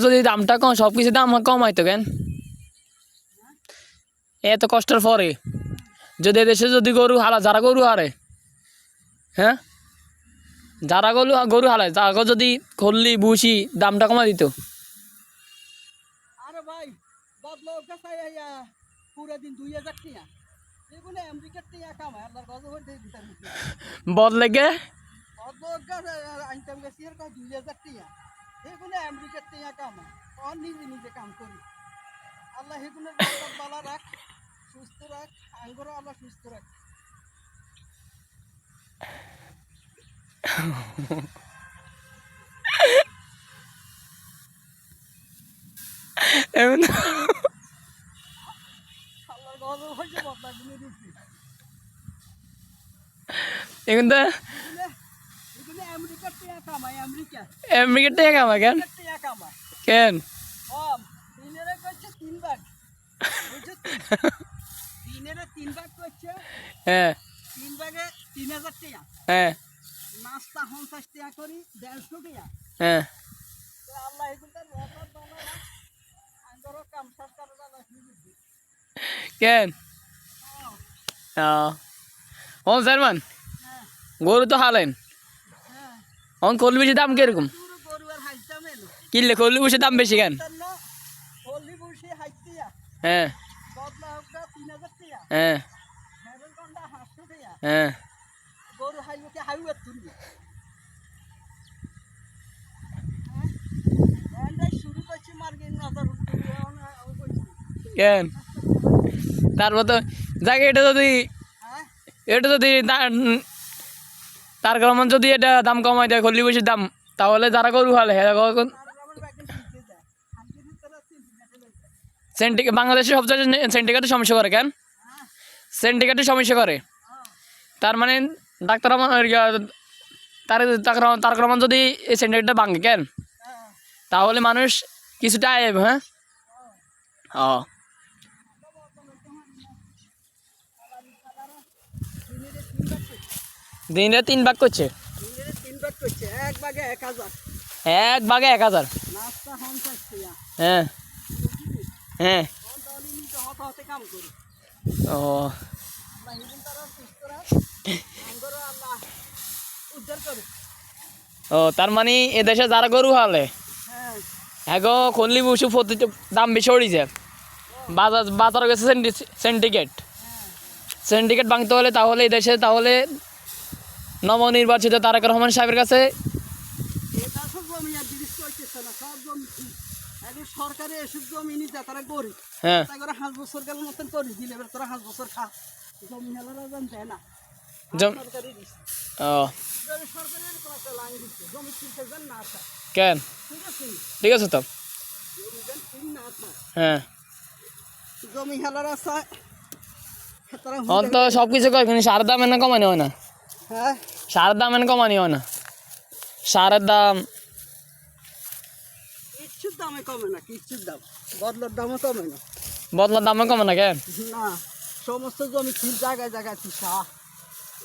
যদি দামটা কম সবকিছু দাম কমাইতো কেন এত কষ্টের পরে যদি দেশে যদি গরু হালা যারা গরু হারে হ্যাঁ যারা গরু হালায় তাকে যদি খল্লি ভুসি দামটা কমা দিত আরে ভাই বদলো গাছাই আইয়া পুরো দিন 2000 টাকা এগুলো আমেরিকার টাকা কামায় আল্লাহর গজব হইতে দিতাম বদলে গে বদলো গাছ আইতাম গেছি এর কয় 2000 টাকা এগুলো আমেরিকার টাকা কামায় অন নিজে নিজে কাম করি আল্লাহ এগুলো বরকত বালা রাখ সুস্থ রাখ আঙ্গুরও আল্লাহ সুস্থ রাখ আল্লাহর গজব হইতে বদলা গুনে দিচ্ছি এখন তো এগুলো আমেরিকার টাকা কামায় আমেরিকার টাকা কামায় কেন টাকা কামায় কেন কম দিনের করছে 3 ভাগ বুঝছো দিনের 3 ভাগ করছে হ্যাঁ 3 ভাগে 3000 টাকা হ্যাঁ নাস্তা 50 টাকা করি 150 টাকা হ্যাঁ তো আল্লাহ এগুলো রহমত বানায় আঙ্গরও কাম সরকার বালা হিজি কেন ও জার্মান হ্যাঁ গরু তো হালেন হ্যাঁ অন কলমি বেশি দাম কিরকম পুরো গরু আর হাইতা মেলো কিনলে কলমি বেশি দাম বেশি কেন হলদি বসে হাইতিয়া হ্যাঁ বদলা হোকটা 3000 টাকা হ্যাঁ মেরুল কন্ডা 500 টাকা হ্যাঁ গরু হাইলকে হাইওয়ে তুলবি হ্যাঁ শুরু করছি মার্কেট নজর কেন তারপর তো যাকে এটা যদি তার কারণ যদি এটা দাম কমাই দেয় খল্লি বেশি দাম তাহলে যারা গরু হালে বাংলাদেশে সবচেয়ে সেন্টিকেটের সমস্যা করে কেন সেন্টিকেটের সমস্যা করে তার মানে ডাক্তার তার কারণ যদি এই সেন্টিকেটটা ভাঙে কেন তাহলে মানুষ কিছুটা আইব হ্যাঁ ও দিনে 3 ভাগ করছে এক ভাগে 1000 এক ভাগে 1000 নাস্তা 50 টাকা হ্যাঁ হ্যাঁ হতে কাম করি ও ও তার মানে এদেশে যারা গরু হালে হ্যাঁ গো খল্লি বসু দাম বেশি উড়িছে বাজার গেছে সিন্ডিকেট ভাঙতে হলে তাহলে এই দেশে তাহলে নবনির্বাচিত তারেক রহমান সাহেবের কাছে সরকারে এসব জমি নিতে তারা গরিব হ্যাঁ 5 বছর গেল মতন করে দিলে এবার তোরা 5 বছর খা জমি হেলারা জানতে না সরকারি ও সরকারের কথা লাইন দিচ্ছে জমি কিনতে যান না আসা কেন ঠিক আছে তো হ্যাঁ জমি হেলারা চায় তো সব কিছু কয় কিন্তু সারের দাম এনে কমানি হয় না হ্যাঁ সারের দাম এনে কমানি হয় না সারের দাম কিচ্ছুর দামে কমে না কিচ্ছুর দাম বদলার দামও কমে না বদলার দামে কমে না কেন না সমস্ত জমি ঠিক জায়গায় জায়গায় তুষা